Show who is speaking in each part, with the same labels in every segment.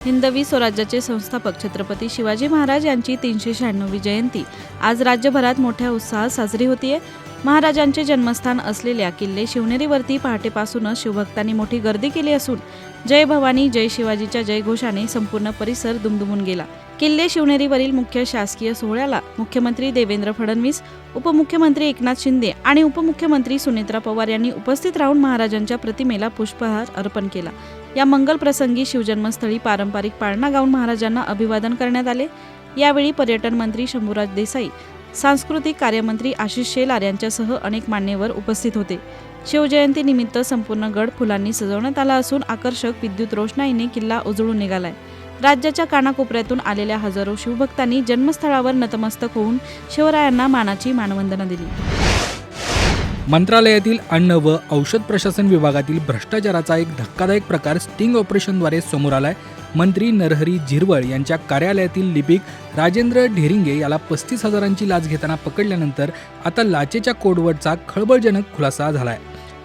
Speaker 1: हिंदवी स्वराज्याचे संस्थापक छत्रपती शिवाजी महाराज यांची 396वी जयंती आज राज्यभरात मोठ्या उत्साहात साजरी होतीये. महाराजांचे जन्मस्थान असलेल्या किल्ले शिवनेरीवरती पहाटेपासूनच शिवभक्तांनी मोठी गर्दी केली असून जय भवानी जय शिवाजीच्या जयघोषाने संपूर्ण परिसर दुमदुमून गेला. किल्ले शिवनेरीवरील मुख्य शासकीय सोहळ्याला मुख्यमंत्री देवेंद्र फडणवीस, उपमुख्यमंत्री एकनाथ शिंदे आणि उपमुख्यमंत्री सुनेत्रा पवार यांनी उपस्थित राहून महाराजांच्या प्रतिमेला पुष्पहार अर्पण केला. या मंगल प्रसंगी शिवजन्मस्थळी पारंपरिक पाळणा गाऊन महाराजांना अभिवादन करण्यात आले. यावेळी पर्यटन मंत्री शंभूराज देसाई, सांस्कृतिक कार्यमंत्री आशिष शेलार यांच्यासह अनेक मान्यवर उपस्थित होते. शिवजयंती निमित्त संपूर्ण गड फुलांनी सजवण्यात आला असून आकर्षक विद्युत रोषणाईने किल्ला उजळून निघालाय. राज्याच्या कानाकोपऱ्यातून आलेल्या हजारो शिवभक्तांनी जन्मस्थळावर नतमस्तक होऊन शिवरायांना मानाची मानवंदना दिली.
Speaker 2: मंत्रालयातील अन्न व औषध प्रशासन विभागातील भ्रष्टाचाराचा एक धक्कादायक प्रकार स्टिंग ऑपरेशनद्वारे समोर आलाय. मंत्री नरहरी झिरवळ यांच्या कार्यालयातील लिपिक राजेंद्र ढेरिंगे याला 35,000ची लाच घेताना पकडल्यानंतर आता लाचेच्या कोडवर्डचा खळबळजनक खुलासा झालाय.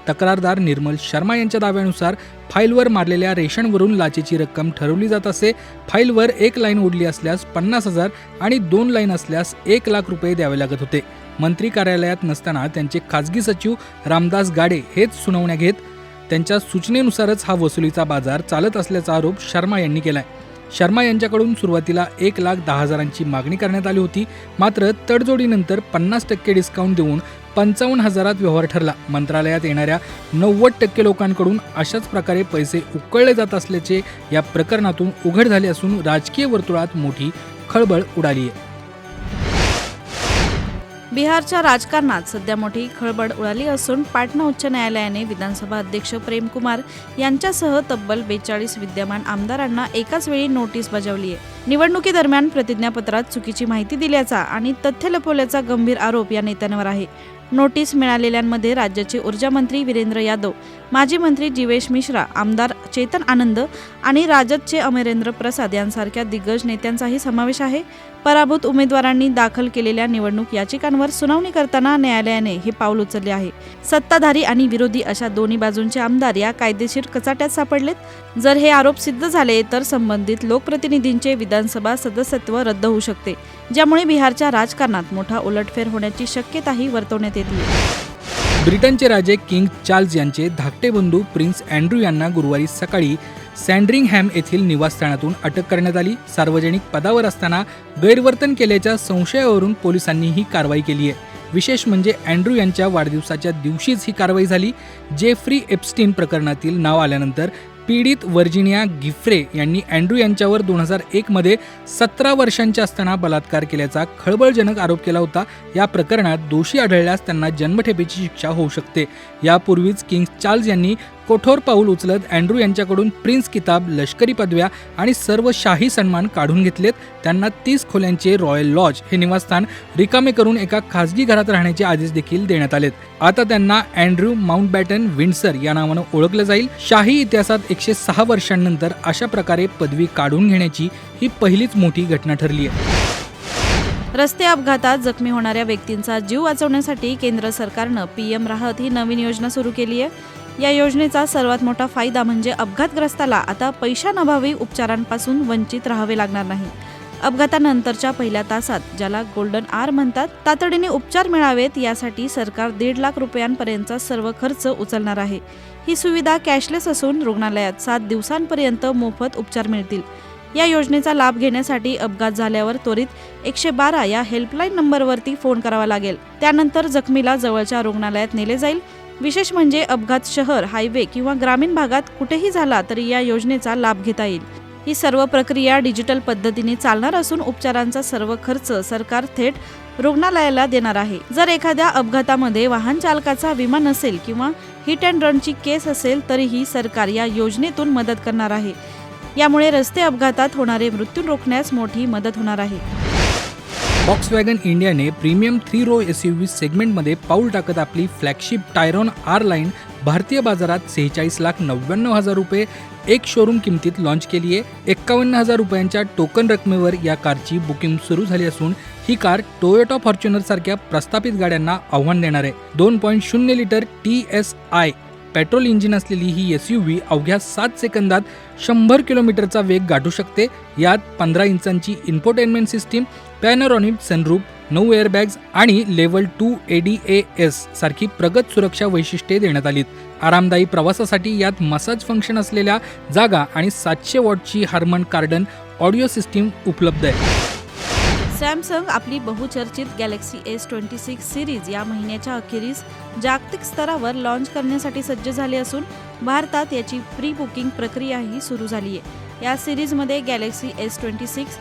Speaker 2: तक्रारदार निर्मल शर्मा यांच्या दाव्यानुसार फाईलवर मारलेल्या रेषांवरून लाचेची रक्कम ठरवली जात असे. फाईलवर 1 लाईन ओढली असल्यास 50,000 आणि 2 लाईन असल्यास 1 लाख रुपये द्यावे लागत होते. मंत्री कार्यालयात नसताना त्यांचे खासगी सचिव रामदास गाडे हेच सुनावण्या घेत त्यांच्या सूचनेनुसारच हा वसुलीचा बाजार चालत असल्याचा आरोप शर्मा यांनी केलाय. शर्मा यांच्याकडून सुरुवातीला 1,10,000ची मागणी करण्यात आली होती. मात्र तडजोडीनंतर 50% डिस्काउंट देऊन 55,000त व्यवहार ठरला. मंत्रालयात येणाऱ्या 90% लोकांकडून अशाच प्रकारे पैसे उकळले जात असल्याचे या प्रकरणातून उघड झाले असून राजकीय वर्तुळात मोठी खळबळ उडाली आहे.
Speaker 1: बिहारच्या राजकारणात सध्या मोठी खळबळ उडाली असून पाटणा उच्च न्यायालयाने विधानसभा अध्यक्ष प्रेम कुमार यांच्यासह तब्बल 42 विद्यमान आमदारांना एकाच वेळी नोटीस बजावली आहे. निवडणुकीदरम्यान प्रतिज्ञापत्रात चुकीची माहिती दिल्याचा आणि तथ्य लपवल्याचा गंभीर आरोप या नेत्यांवर आहे. नोटीस मिळालेल्यांमध्ये राज्याचे ऊर्जा मंत्री वीरेंद्र यादव, माजी मंत्री जीवेश मिश्रा, आमदार चेतन आनंद आणि राजदचे अमरेंद्र प्रसाद यांसारख्या दिग्गज नेत्यांचाही समावेश आहे. पराभूत उमेदवारांनी दाखल केलेल्या निवडणूक याचिकांवर सुनावणी करताना न्यायालयाने हे पाऊल उचलले आहे. सत्ताधारी आणि विरोधी अशा दोन्ही बाजूंचे आमदार या कायदेशीर कचाट्यात सापडलेत. जर हे आरोप सिद्ध झाले तर संबंधित लोकप्रतिनिधींचे विधानसभा सदस्यत्व रद्द होऊ शकते, ज्यामुळे बिहारच्या राजकारणात मोठा उलटफेर होण्याची शक्यताही वर्तवण्यात येते.
Speaker 2: ब्रिटनचे राजे किंग चार्ल्स यांचे धाकटे बंधू प्रिन्स अँड्रू यांना गुरुवारी सकाळी सँड्रिंगहॅम येथील निवासस्थानातून अटक करण्यात आली. सार्वजनिक पदावर असताना गैरवर्तन केल्याच्या संशयावरून पोलिसांनी ही कारवाई केली आहे. विशेष म्हणजे अँड्रू यांच्या वाढदिवसाच्या दिवशीच ही कारवाई झाली. जेफ्री एप्स्टीन प्रकरणातील नाव आल्यानंतर पीडित व्हर्जिनिया गिफ्रे यांनी अँड्रू यांच्यावर 2001 मध्ये 17 वर्षांच्या असताना बलात्कार केल्याचा खळबळजनक आरोप केला होता. या प्रकरणात दोषी आढळल्यास त्यांना जन्मठेपेची शिक्षा होऊ शकते. यापूर्वीच किंग चार्ल्स यांनी कठोर पाऊल उचलत अँड्रू यांच्याकडून प्रिन्स किताब, लष्करी पदव्या आणि सर्व शाही सन्मान काढून घेतलेत. त्यांना 30 खोल्यांचे रॉयल लॉज हे निवासस्थान रिकामे करून एका खासगी घरात राहण्याचे आदेश देखील देण्यात आलेत. आता त्यांना अँड्रू माउंटबॅटन विंडसर या नावानं ओळखलं जाईल. शाही इतिहासात 106 वर्षांनंतर अशा प्रकारे पदवी काढून घेण्याची ही पहिलीच मोठी घटना ठरली आहे.
Speaker 1: रस्ते अपघातात जखमी होणाऱ्या व्यक्तींचा जीव वाचवण्यासाठी केंद्र सरकारनं PM राहत ही नवीन योजना सुरू केली आहे. या योजनेचा सर्वात मोठा फायदा म्हणजे अपघातग्रस्ताला आता पैशांअभावी उपचारांपासून वंचित राहावे लागणार नाही. अपघातानंतरच्या पहिल्या तासात, ज्याला गोल्डन आवर म्हणतात, तातडीने उपचार मिळावेत यासाठी सरकार 1.5 लाख रुपयांपर्यंतचा सर्व खर्च उचलणार आहे. ही सुविधा कॅशलेस असून रुग्णालयात 7 दिवसांपर्यंत मोफत उपचार मिळतील. या योजनेचा लाभ घेण्यासाठी अपघात झाल्यावर त्वरित 112 या हेल्पलाईन नंबरवरती फोन करावा लागेल. त्यानंतर जखमीला जवळच्या रुग्णालयात नेले जाईल. विशेष म्हणजे अपघात शहर, हायवे किंवा ग्रामीण भागात कुठेही झाला तरी या योजनेचा लाभ घेता येईल. ही सर्व प्रक्रिया डिजिटल पद्धतीने चालणार असून उपचारांचा सर्व खर्च सरकार थेट रुग्णालयाला देणार आहे. जर एखाद्या अपघातामध्ये वाहन चालकाचा विमा नसेल किंवा हिट अँड रनची केस असेल तरीही सरकार या योजनेतून मदत करणार आहे. यामुळे रस्ते अपघातात होणारे मृत्यू रोखण्यास मोठी मदत होणार आहे.
Speaker 2: व्हॉक्सवॅगन इंडियाने प्रीमियम 3 रो SUV सेगमेंटमध्ये पाऊल टाकत आपली फ्लॅगशिप टायरॉन R लाईन भारतीय बाजारात 46,99,000 रुपये एक शोरूम किमतीत लॉन्च केली आहे. 51,000 रुपयांच्या टोकन रकमेवर या कारची बुकिंग सुरू झाली असून ही कार टोयोटा फॉर्च्युनर सारख्या प्रस्थापित गाड्यांना आव्हान देणार आहे. 2.0 लिटर TSI पेट्रोल इंजिन असलेली ही SUV अवघ्या 7 सेकंदात 100 किलोमीटरचा वेग गाठू शकते. यात 15 इंचांची इन्फोटेनमेंट सिस्टीम, पॅनोरॉनिक सनरूफ, 9 एअरबॅग्स आणि लेव्हल 2 ADAS सारखी प्रगत सुरक्षा वैशिष्ट्ये देण्यात आलीत. आरामदायी प्रवासासाठी यात मसाज फंक्शन असलेल्या जागा आणि 700 वॉटची हार्मन कार्डन ऑडिओ सिस्टीम उपलब्ध आहे.
Speaker 1: सॅमसंग आपली बहुचर्चित गॅलेक्सी S26 सिरीज या महिन्याच्या अखेरीस जागतिक स्तरावर लॉन्च करण्यासाठी सज्ज झाले असून भारतात याची प्री बुकिंग प्रक्रियाही सुरू झाली आहे. या सिरीजमध्ये गॅलेक्सी S26,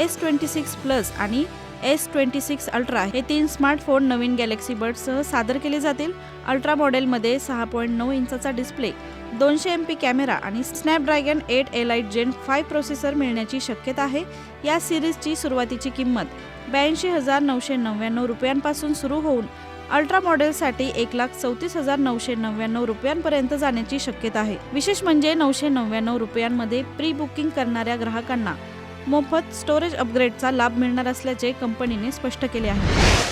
Speaker 1: S26 प्लस आणि S26 अल्ट्रा हे 3 स्मार्टफोन नवीन गॅलेक्सी बड्ससह सादर केले जातील. अल्ट्रा मॉडेलमध्ये 6.9 इंचाचा डिस्प्ले, 200 MP कॅमेरा आणि स्नॅपड्रॅगन 8 एलाइट Gen 5 प्रोसेसर मिळण्याची शक्यता आहे. या सिरीजची सुरुवातीची किंमत 82,999 रुपयांपासून सुरू होऊन अल्ट्रा मॉडेलसाठी 1,34,999 रुपयांपर्यंत जाण्याची शक्यता आहे. विशेष म्हणजे 999 रुपयांमध्ये प्री बुकिंग करणाऱ्या ग्राहकांना मोफत स्टोरेज अपग्रेडचा लाभ मिळणार असल्याचे कंपनीने स्पष्ट केले आहे.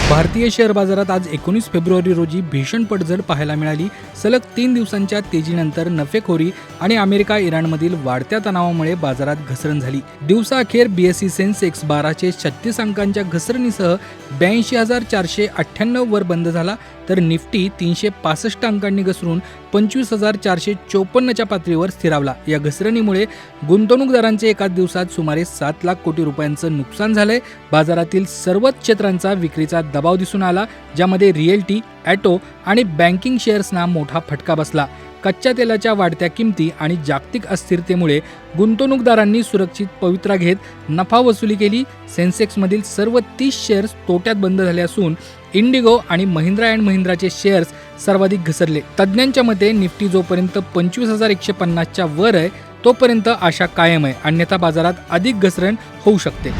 Speaker 2: भारतीय शेअर बाजारात आज 19 फेब्रुवारी रोजी भीषण पडझड पाहायला मिळाली. सलग 3 दिवसांच्या तेजीनंतर नफेखोरी आणि अमेरिका इराणमधील वाढत्या तणावामुळे बाजारात घसरण झाली. दिवसाअखेर BSE सेन्सेक्स 1236 अंकांच्या घसरणीसह 82,498 वर बंद झाला, तर निफ्टी 365 अंकांनी घसरून 25,454च्या पातळीवर स्थिरावला. या घसरणीमुळे गुंतवणूकदारांचे एकाच दिवसात सुमारे 7 लाख कोटी रुपयांचं नुकसान झालंय. बाजारातील सर्वच क्षेत्रांचा विक्रीचा दबाव दिसून आला, ज्यामध्ये रिअल्टी, ॲटो आणि बँकिंग शेअर्सना मोठा फटका बसला. कच्च्या तेलाच्या वाढत्या किमती आणि जागतिक अस्थिरतेमुळे गुंतवणूकदारांनी सुरक्षित पवित्रा घेत नफा वसुली केली. सेन्सेक्समधील सर्व 30 शेअर्स तोट्यात बंद झाले असून इंडिगो आणि महिंद्रा अँड महिंद्राचे शेअर्स सर्वाधिक घसरले. तज्ज्ञांच्या मते निफ्टी जोपर्यंत 25,150च्या वर आहे तोपर्यंत आशा कायम आहे, अन्यथा बाजारात अधिक घसरण होऊ शकते.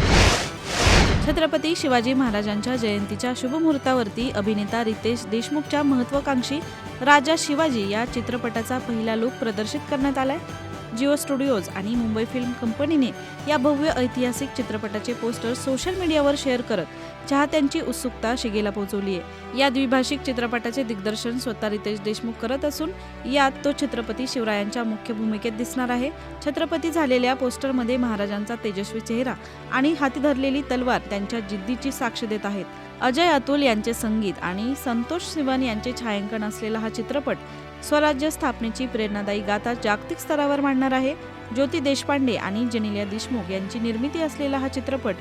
Speaker 1: छत्रपती शिवाजी महाराजांच्या जयंतीच्या शुभमुहूर्तावरती अभिनेता रितेश देशमुखच्या महत्त्वाकांक्षी राजा शिवाजी या चित्रपटाचा पहिला लूक प्रदर्शित करण्यात आलाय. जिओ स्टुडिओज आणि मुंबई फिल्म कंपनीने या भव्य ऐतिहासिक चित्रपटाचे पोस्टर सोशल मीडियावर शेअर करत चाहत्यांची उत्सुकता शिगेला पोहोचवली आहे. या द्विभाषिक चित्रपटाचे दिग्दर्शन स्वतः रितेश देशमुख करत असून यात तो छत्रपती शिवरायांच्या मुख्य भूमिकेत दिसणार आहे. छत्रपती झालेल्या पोस्टरमध्ये महाराजांचा तेजस्वी चेहरा आणि हाती धरलेली तलवार त्यांच्या जिद्दीची साक्ष देत आहेत. अजय अतुल यांचे संगीत आणि संतोष सिवन यांचे छायांकन असलेला हा चित्रपट स्वराज्य स्थापनेची प्रेरणादायी गाथा जागतिक स्तरावर मांडणार आहे. ज्योती देशपांडे आणि जेनेलिया देशमुख यांची निर्मिती असलेला हा चित्रपट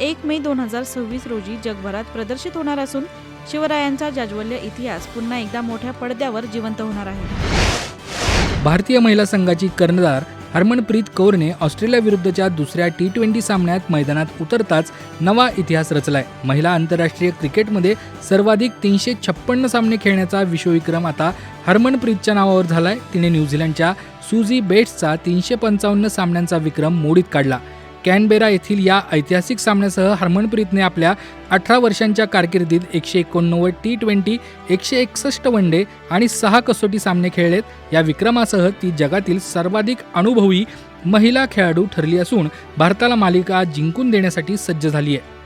Speaker 1: 1 मे 2026 रोजी जगभरात प्रदर्शित होणार असून शिवरायांचा जाज्वल्य इतिहास पुन्हा एकदा मोठ्या पडद्यावर जिवंत होणार आहे.
Speaker 2: भारतीय महिला संघाची कर्णधार हरमनप्रीत कौरने ऑस्ट्रेलिया विरुद्धच्या दुसऱ्या T20 सामन्यात मैदानात उतरताच नवा इतिहास रचलाय. महिला आंतरराष्ट्रीय क्रिकेटमध्ये सर्वाधिक 356 सामने खेळण्याचा विश्वविक्रम आता हरमनप्रीतच्या नावावर झालाय. तिने न्यूझीलंडच्या सुझी बेट्सचा 355 सामन्यांचा विक्रम मोडीत काढला. कॅनबेरा येथील या ऐतिहासिक सामन्यासह हरमनप्रीतने आपल्या 18 वर्षांच्या कारकिर्दीत 189 T20, 161 वनडे आणि 6 कसोटी सामने खेळलेत. या विक्रमासह ती जगातील सर्वाधिक अनुभवी महिला खेळाडू ठरली असून भारताला मालिका जिंकून देण्यासाठी सज्ज झाली आहे.